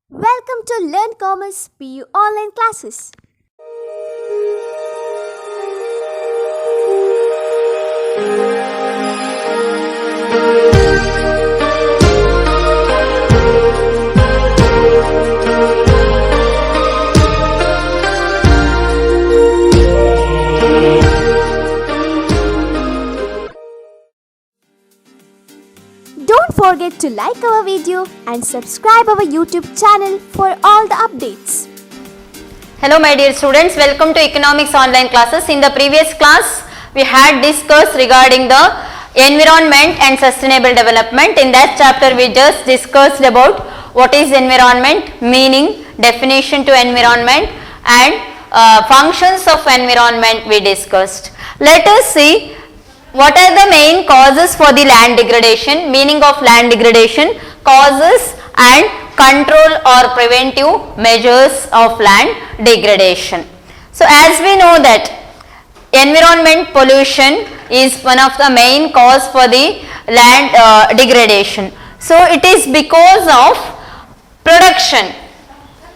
Welcome to Learn Commerce PU online classes. Don't forget to like our video and subscribe our YouTube channel for all the updates. Hello my dear students, welcome to economics online classes. In the previous class we had discussed regarding the environment and sustainable development. In that chapter we just discussed about what is environment, meaning, definition to environment and functions of environment we discussed. Let us see what are the main causes for the land degradation, meaning of land degradation, causes and control or preventive measures of land degradation. So as we know that environment pollution is one of the main cause for the land degradation. So it is because of production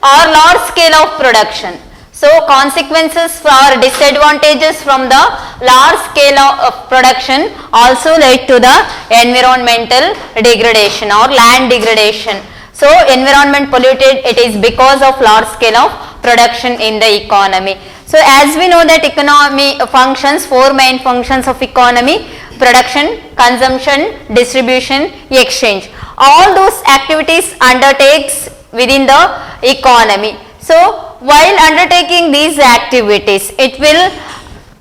or large scale of production. So consequences or disadvantages from the large scale of production also led to the environmental degradation or land degradation. So environment polluted, it is because of large scale of production in the economy. So as we know that economy functions, four main functions of economy: production, consumption, distribution, exchange. All those activities undertakes within the economy. So while undertaking these activities, it will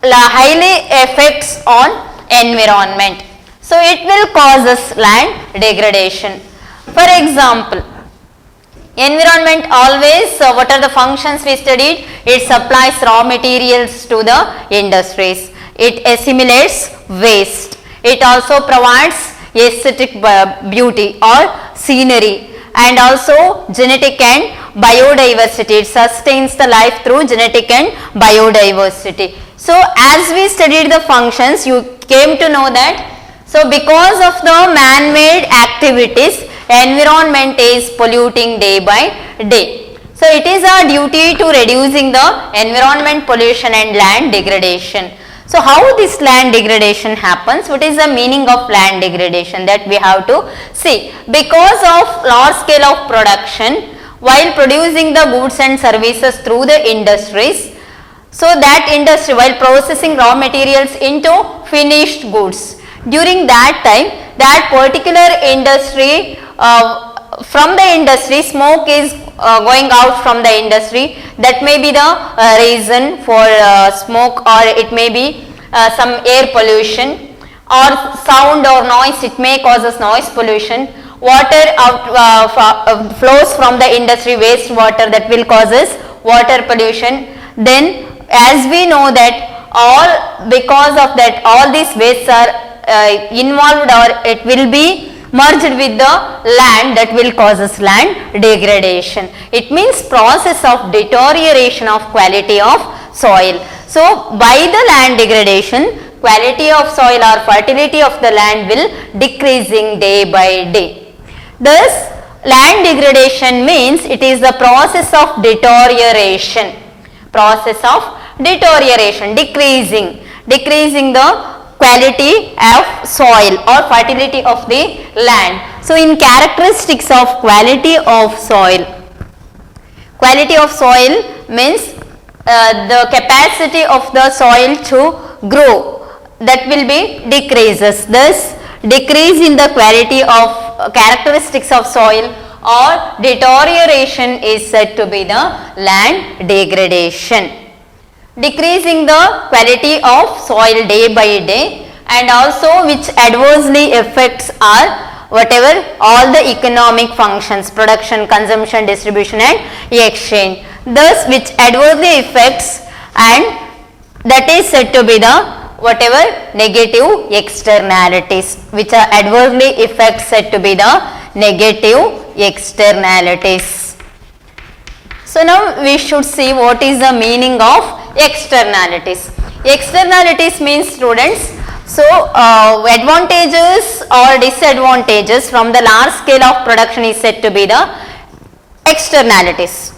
highly affects on environment. So it will causes land degradation. For example, environment always, what are the functions we studied? It supplies raw materials to the industries. It assimilates waste. It also provides aesthetic beauty or scenery, and also genetic and biodiversity. It sustains the life through genetic and biodiversity. So as we studied the functions, you came to know that, so because of the man-made activities, environment is polluting day by day. So it is our duty to reducing the environment pollution and land degradation. So how this land degradation happens? What is the meaning of land degradation? That we have to see. Because of large scale of production, while producing the goods and services through the industries, so that industry, while processing raw materials into finished goods, during that time, that particular industry, from the industry, smoke is going out from the industry. That may be the reason for smoke, or it may be some air pollution, or sound or noise. It may causes noise pollution. Water flows from the industry, waste water, that will causes water pollution. Then as we know that because of that all these wastes are involved, or it will be merged with the land, that will causes land degradation. It means process of deterioration of quality of soil. So by the land degradation, quality of soil or fertility of the land will decreasing day by day. Thus land degradation means it is the process of deterioration, decreasing the quality of soil or fertility of the land. So in characteristics of quality of soil means the capacity of the soil to grow, that will be decreases. Thus decrease in the quality of characteristics of soil or deterioration is said to be the land degradation. Decreasing the quality of soil day by day, and also which adversely affects our whatever all the economic functions: production, consumption, distribution and exchange. Thus which adversely affects, and that is said to be the whatever negative externalities, which are adversely affects, said to be the negative externalities. So now we should see what is the meaning of externalities. Externalities means, students, so advantages or disadvantages from the large scale of production is said to be the externalities.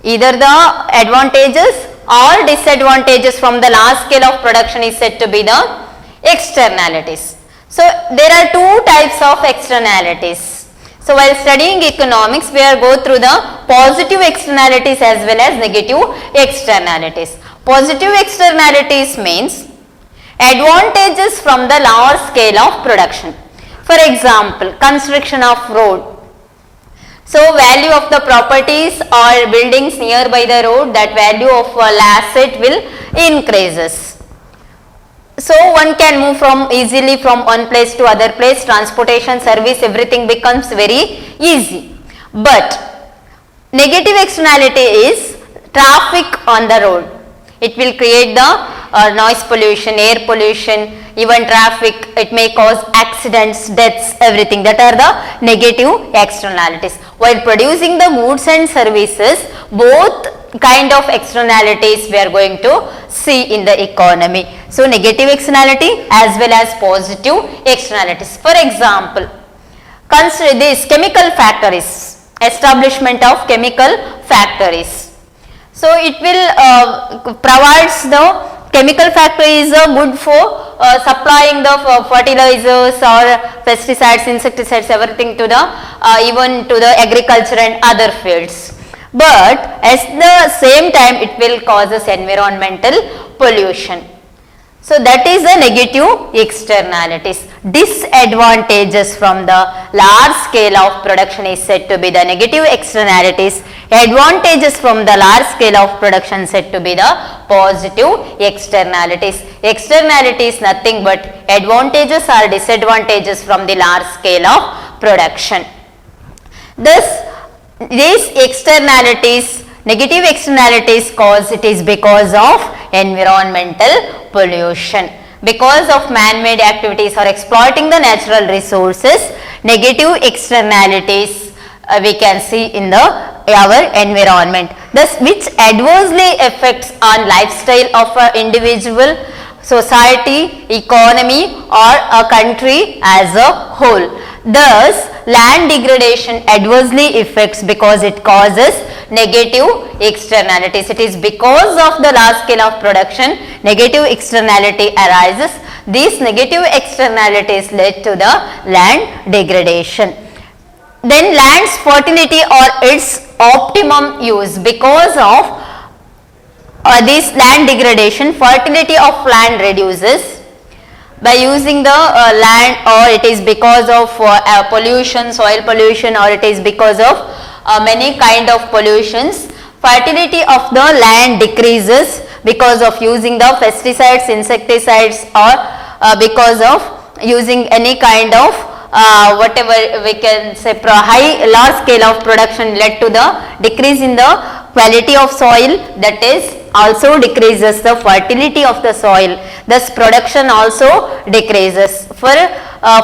Either the advantages or disadvantages from the large scale of production is said to be the externalities. So there are two types of externalities. So while studying economics, we are go through the positive externalities as well as negative externalities. Positive externalities means advantages from the large scale of production. For example, construction of road. So value of the properties or buildings nearby the road, that value of asset will increases. So one can move from easily from one place to other place, transportation, service, everything becomes very easy. But negative externality is traffic on the road. It will create the noise pollution, air pollution, even traffic. It may cause accidents, deaths, everything. That are the negative externalities. While producing the goods and services, both kind of externalities we are going to see in the economy. So negative externality as well as positive externalities. For example, consider this chemical factories, establishment of chemical factories. So it will provides the chemical factory is good for supplying the fertilizers or pesticides, insecticides, everything to the even to the agriculture and other fields. But at the same time it will causes environmental pollution. So that is the negative externalities. Disadvantages from the large scale of production is said to be the negative externalities. Advantages from the large scale of production said to be the positive externalities. Externalities nothing but advantages or disadvantages from the large scale of production. Thus these externalities, negative externalities cause it is because of environmental pollution. Because of man-made activities or exploiting the natural resources, negative externalities we can see in the our environment. Thus which adversely affects on lifestyle of an individual, society, economy or a country as a whole. Thus land degradation adversely affects because it causes negative externalities. It is because of the large scale of production negative externality arises. These negative externalities led to the land degradation. Then land's fertility or its optimum use. Because of this land degradation, fertility of land reduces by using the land, or it is because of pollution, soil pollution, or it is because of many kind of pollutions. Fertility of the land decreases because of using the pesticides, insecticides, or because of using any kind of whatever we can say large scale of production led to the decrease in the quality of soil, that is also decreases the fertility of the soil. Thus production also decreases. For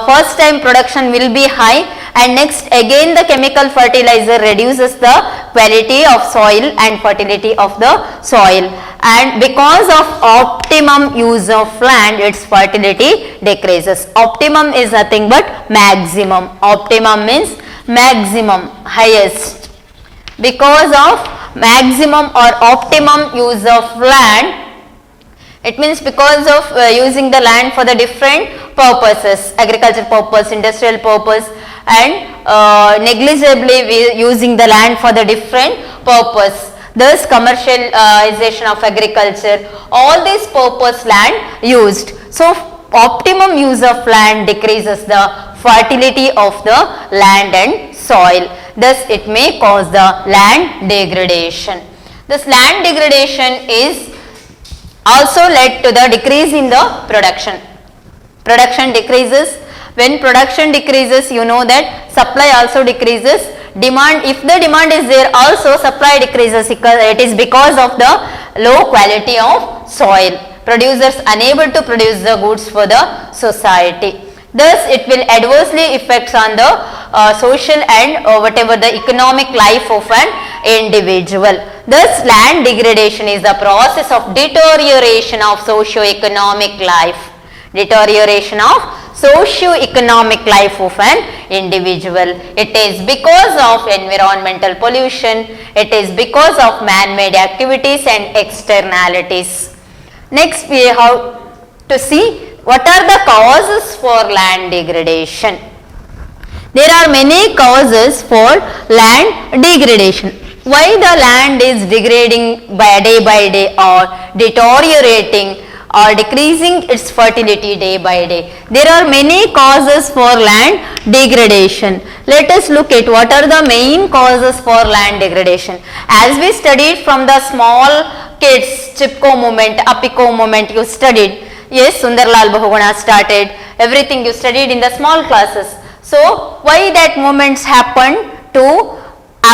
first time production will be high, and next again the chemical fertilizer reduces the quality of soil and fertility of the soil, and because of optimum use of land its fertility decreases. Optimum is nothing but maximum. Optimum means maximum, highest. Because of maximum or optimum use of land, it means because of using the land for the different purposes, agriculture purpose, industrial purpose, and negligibly using the land for the different purpose. Thus commercialization of agriculture, all these purpose land used. So optimum use of land decreases the fertility of the land and soil. Thus it may cause the land degradation. This land degradation is also led to the decrease in the production. Production decreases. When production decreases, you know that supply also decreases. Demand, if the demand is there, also supply decreases. It is because of the low quality of soil. Producers unable to produce the goods for the society. Thus it will adversely affect on the social and whatever the economic life of an individual. Thus land degradation is the process of deterioration of socio-economic life. Deterioration of socio-economic life of an individual. It is because of environmental pollution, it is because of man-made activities and externalities. Next we have to see what are the causes for land degradation. There are many causes for land degradation. Why the land is degrading by day or deteriorating or decreasing its fertility day by day. There are many causes for land degradation. Let us look at what are the main causes for land degradation. As we studied from the small kids, Chipko movement, Apiko movement you studied. Yes, Sundarlal Bahuguna started, everything you studied in the small classes. So, why that movements happened? To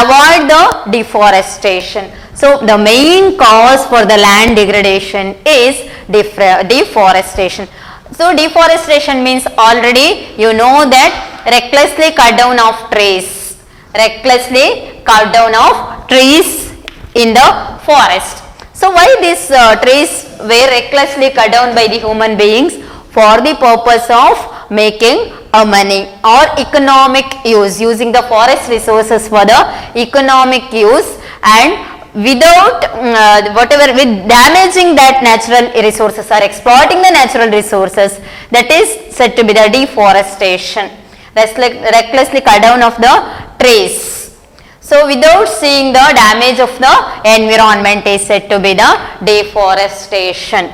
avoid the deforestation. So, the main cause for the land degradation is deforestation. So, deforestation means already you know that recklessly cut down of trees. Recklessly cut down of trees in the forest. So, why these trees were recklessly cut down by the human beings? For the purpose of making a money or economic use, using the forest resources for the economic use, and without with damaging that natural resources or exploiting the natural resources, that is said to be the deforestation. Recklessly cut down of the trees. So, without seeing the damage of the environment is said to be the deforestation.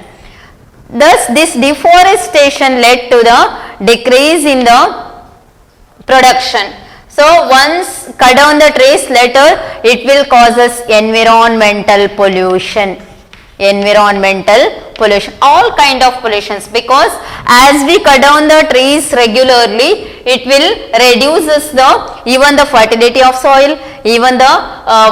Thus, this deforestation led to the decrease in the production. So, once cut down the trees, later it will causes environmental pollution. All kind of pollutions, because as we cut down the trees regularly, it will reduces the even the fertility of soil, even the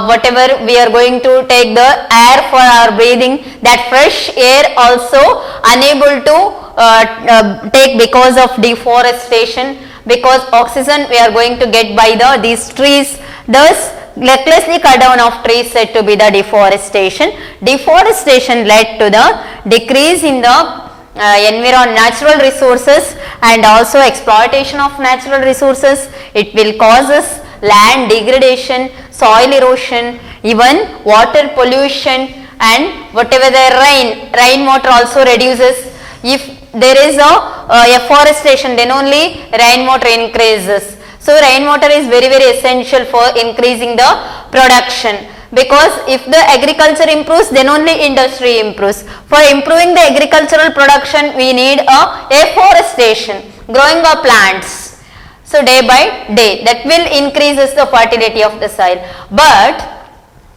whatever we are going to take the air for our breathing, that fresh air also unable to take because of deforestation, because oxygen we are going to get by these trees. Thus, recklessly cut down of trees said to be the deforestation. Deforestation led to the decrease in the natural resources and also exploitation of natural resources. It will causes land degradation, soil erosion, even water pollution, and whatever the rainwater also reduces. If there is a afforestation, then only rainwater increases. So, rainwater is very essential for increasing the production, because if the agriculture improves, then only industry improves. For improving the agricultural production, we need a afforestation, growing of plants. So, day by day that will increases the fertility of the soil. But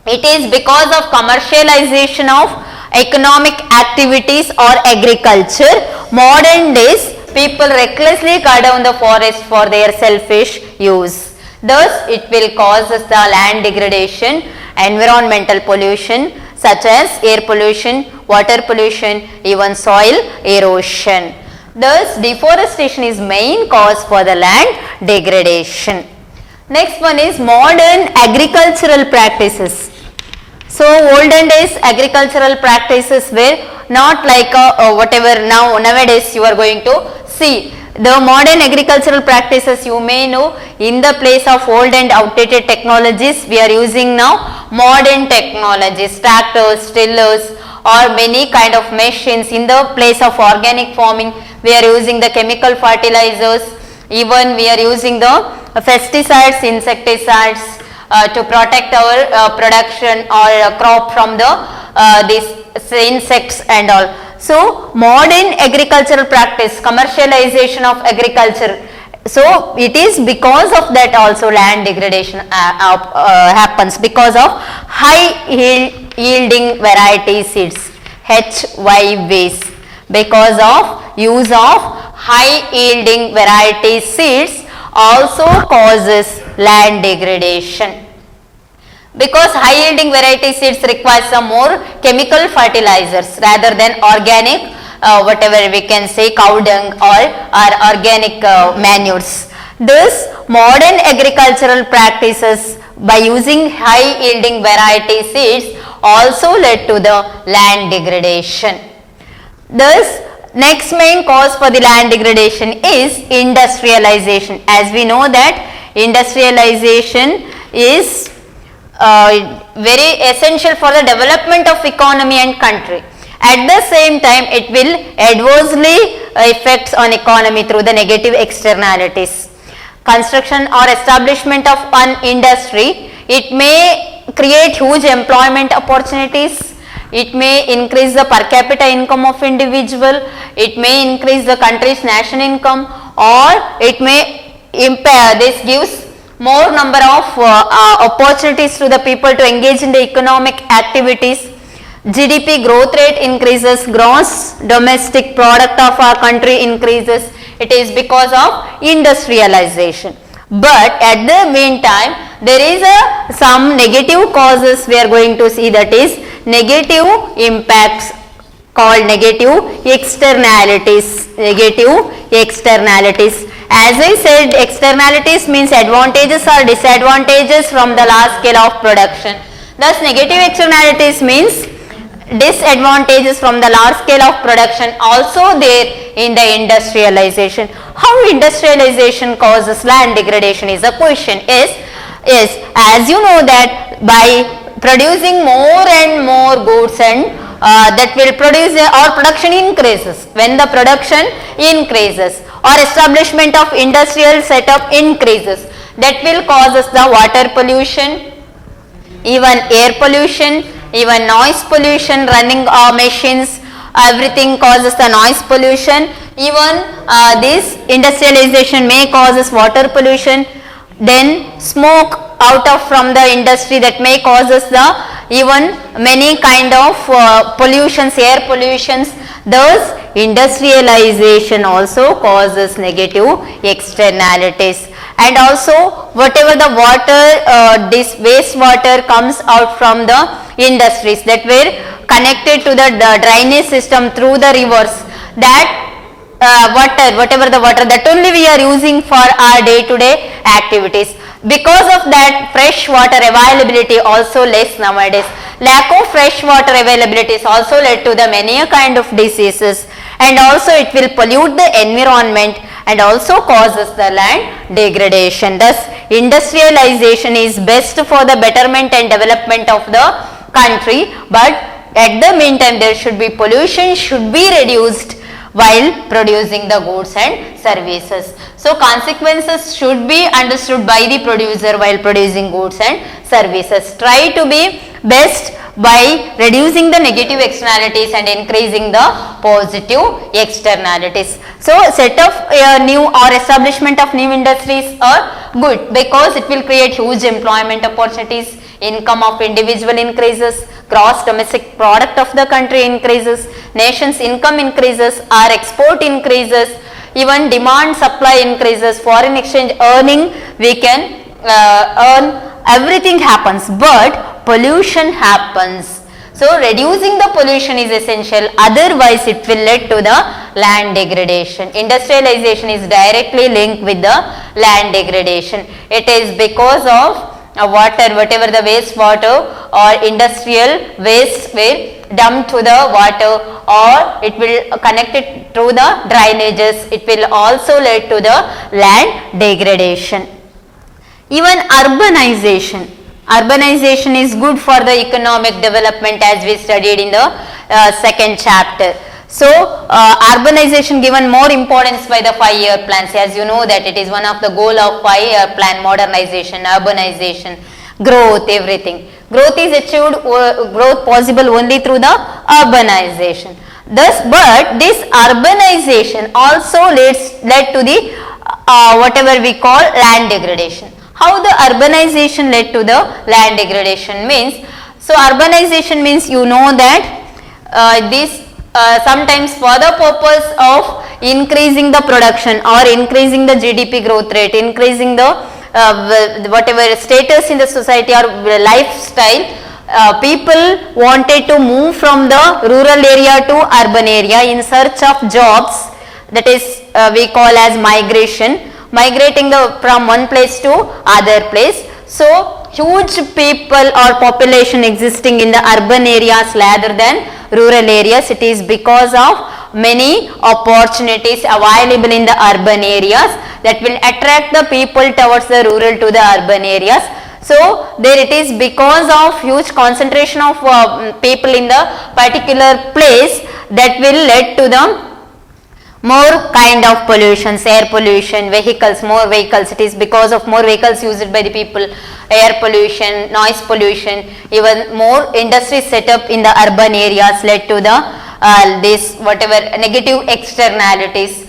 it is because of commercialization of economic activities or agriculture, modern days people recklessly cut down the forest for their selfish use. Thus, it will cause the land degradation, environmental pollution such as air pollution, water pollution, even soil erosion. Thus, deforestation is main cause for the land degradation. Next one is modern agricultural practices. So, olden days agricultural practices were not like whatever nowadays you are going to see. The modern agricultural practices, you may know, in the place of old and outdated technologies, we are using now modern technologies, tractors, tillers, or many kind of machines. In the place of organic farming, we are using the chemical fertilizers, even we are using the pesticides, insecticides to protect our production or crop from the these insects and all. So, modern agricultural practice, commercialization of agriculture. So, it is because of that also land degradation happens, because of high yielding variety seeds, HYVs. Because of use of high yielding variety seeds also causes land degradation. Because high yielding variety seeds require some more chemical fertilizers rather than organic, whatever we can say, cow dung or organic manures. Thus, modern agricultural practices by using high yielding variety seeds also led to the land degradation. Thus, Next main cause for the land degradation is industrialization. As we know that industrialization is very essential for the development of economy and country. At the same time, it will adversely affects on economy through the negative externalities. Construction or establishment of an industry, it may create huge employment opportunities. It may increase the per capita income of individual, it may increase the country's national income, or it may impair, this gives more number of opportunities to the people to engage in the economic activities. GDP growth rate increases, gross domestic product of our country increases. It is because of industrialization. But at the meantime, there is some negative causes we are going to see, that is negative impacts called negative externalities. Negative externalities. As I said, externalities means advantages or disadvantages from the large scale of production. Thus, negative externalities means disadvantages from the large scale of production also there in the industrialization. How industrialization causes land degradation is a question. Is as you know that by producing more and more goods and that will produce or production increases. When the production increases or establishment of industrial setup increases, that will causes the water pollution, even air pollution, even noise pollution, running machines, everything causes the noise pollution. Even this industrialization may causes water pollution. Then smoke out of from the industry, that may causes the even many kind of pollutions, air pollutions. Thus industrialization also causes negative externalities. And also whatever the water, this wastewater comes out from the industries that were connected to the drainage system through the rivers, that whatever the water that only we are using for our day-to-day activities. Because of that, fresh water availability also less nowadays. Lack of fresh water availability is also led to the many kind of diseases, and also it will pollute the environment and also causes the land degradation. Thus, industrialization is best for the betterment and development of the country, but at the meantime there should be pollution should be reduced while producing the goods and services. So consequences should be understood by the producer while producing goods and services. Try to be best by reducing the negative externalities and increasing the positive externalities. So set of new or establishment of new industries are good because it will create huge employment opportunities, income of individual increases, gross domestic product of the country increases, nation's income increases, our export increases, even demand supply increases, foreign exchange earning we can earn, everything happens, but pollution happens. So reducing the pollution is essential, otherwise it will lead to the land degradation. Industrialization is directly linked with the land degradation. It is because of water, whatever the wastewater or industrial waste were dumped to the water, or it will connect it to the drainages, it will also lead to the land degradation. Even urbanization. Urbanization is good for the economic development, as we studied in the second chapter. So, urbanization given more importance by the 5-year plans, as you know that it is one of the goal of 5-year plan, modernization, urbanization, growth, everything. Growth is achieved, growth possible only through the urbanization. Thus, but this urbanization also led to the whatever we call land degradation. How the urbanization led to the land degradation means, so urbanization means you know that this sometimes for the purpose of increasing the production or increasing the GDP growth rate, increasing the whatever status in the society or lifestyle, people wanted to move from the rural area to urban area in search of jobs, that is we call as migration, migrating from one place to other place. So huge people or population existing in the urban areas rather than rural areas, it is because of many opportunities available in the urban areas that will attract the people towards the rural to the urban areas. So there it is, because of huge concentration of people in the particular place, that will lead to the more kind of pollutions, air pollution, vehicles, more vehicles. It is because of more vehicles used by the people, air pollution, noise pollution, even more industries set up in the urban areas led to the this whatever negative externalities,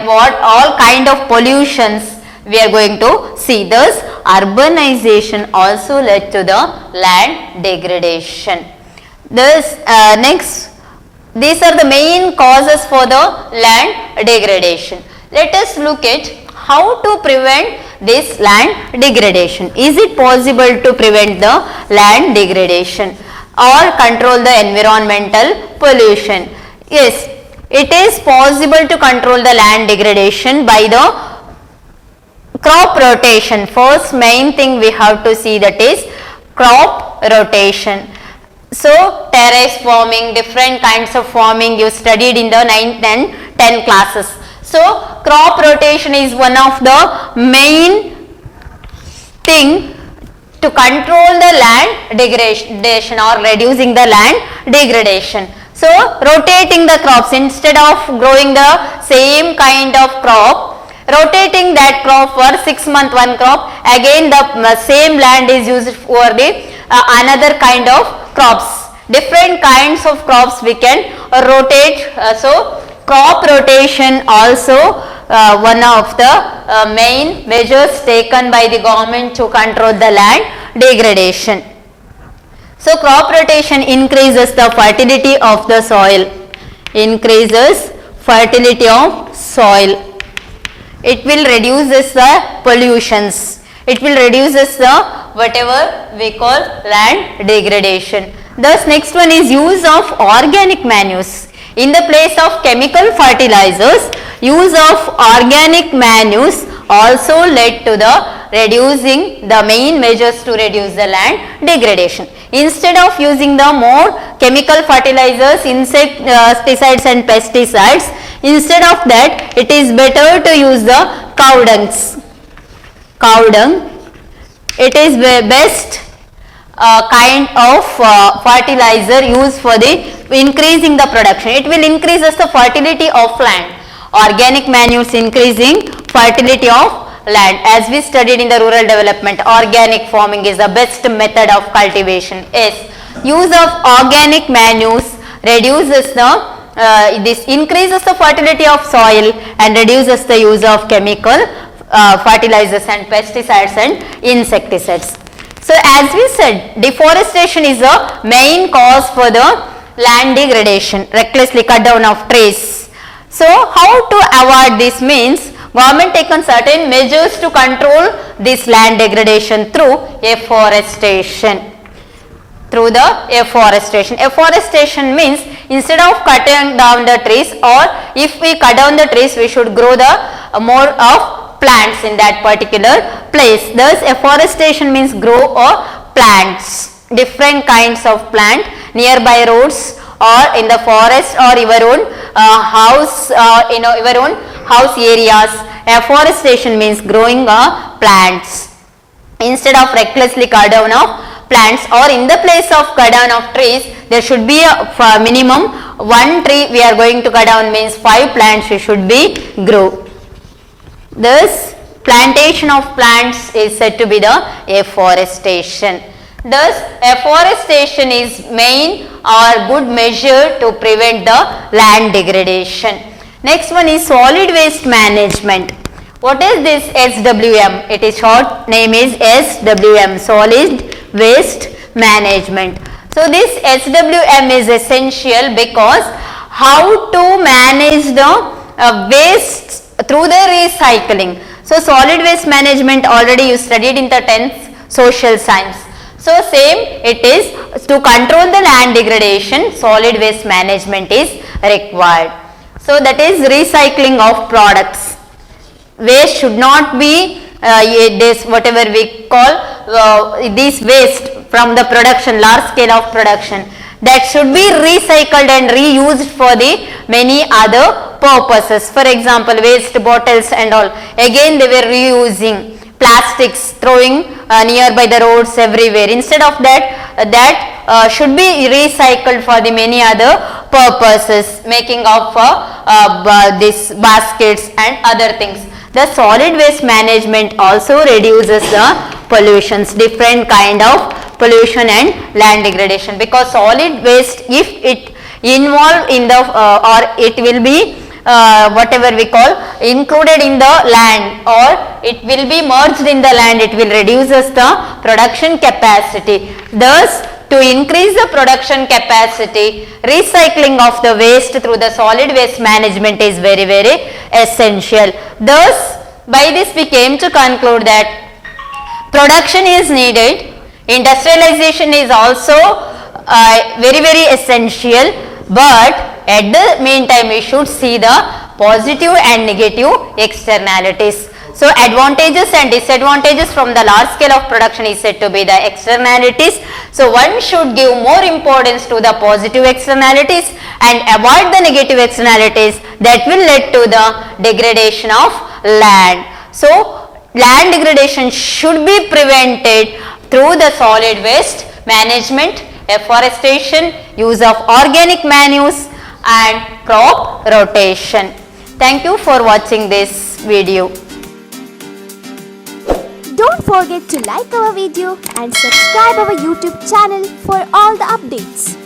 what all kind of pollutions we are going to see. Thus urbanization also led to the land degradation. Thus next, these are the main causes for the land degradation. Let us look at how to prevent this land degradation. Is it possible to prevent the land degradation or control the environmental pollution? Yes, it is possible to control the land degradation by the crop rotation. First main thing we have to see, that is crop rotation. So terrace farming, different kinds of farming you studied in the 9th and 10th classes. So crop rotation is one of the main thing to control the land degradation or reducing the land degradation. So rotating the crops, instead of growing the same kind of crop, rotating that crop for 6 months one crop, again the same land is used for the another kind of crops. Different kinds of crops we can rotate. So crop rotation also one of the main measures taken by the government to control the land degradation. So crop rotation increases the fertility of the soil, increases fertility of soil. It will reduces the pollutions, it will reduces the whatever we call land degradation. Thus next one is use of organic manures. In the place of chemical fertilizers, use of organic manures also led to the reducing the main measures to reduce the land degradation. Instead of using the more chemical fertilizers, insecticides and pesticides, instead of that it is better to use the cow dungs. Cow dung, it is the best kind of fertilizer used for the increasing the production. It will increases the fertility of land. Organic manures increasing fertility of land. As we studied in the rural development, organic farming is the best method of cultivation. Yes, use of organic manures reduces the this increases the fertility of soil and reduces the use of chemical fertilizers and pesticides and insecticides. So as we said, deforestation is a main cause for the land degradation, recklessly cut down of trees. So how to avoid this means, government taken certain measures to control this land degradation through afforestation. Through the afforestation. Afforestation means instead of cutting down the trees, or if we cut down the trees, we should grow the more of plants in that particular place. Thus afforestation means grow or plants, different kinds of plant nearby roads or in the forest or your own house, your own house areas. Afforestation means growing plants instead of recklessly cut down of plants, or in the place of cut down of trees there should be a minimum one tree we are going to cut down, means 5 plants we should be grow. Thus plantation of plants is said to be the afforestation. Thus afforestation is main or good measure to prevent the land degradation. Next one is solid waste management. What is this SWM? It is short name is SWM, solid waste management. So this SWM is essential because how to manage the waste through the recycling. So solid waste management already you studied in the 10th social science. So same it is, to control the land degradation, solid waste management is required. So that is recycling of products. Waste should not be this whatever we call this waste from the production, large scale of production. that should be recycled and reused for the many other purposes. For example, waste bottles and all, again they were reusing plastics, throwing nearby the roads everywhere. Instead of that, should be recycled for the many other purposes, making of these baskets and other things. The solid waste management also reduces the pollutions, different kind of pollution and land degradation, because solid waste, if it involve in the or it will be whatever we call included in the land, or it will be merged in the land, it will reduces the production capacity. Thus, to increase the production capacity, recycling of the waste through the solid waste management is very, very essential. Thus, by this we came to conclude that production is needed, industrialization is also very, very essential, but at the meantime we should see the positive and negative externalities. So, advantages and disadvantages from the large scale of production is said to be the externalities. So, one should give more importance to the positive externalities and avoid the negative externalities that will lead to the degradation of land. So, land degradation should be prevented through the solid waste management, deforestation, use of organic manures and crop rotation. Thank you for watching this video. Don't forget to like our video and subscribe our YouTube channel for all the updates.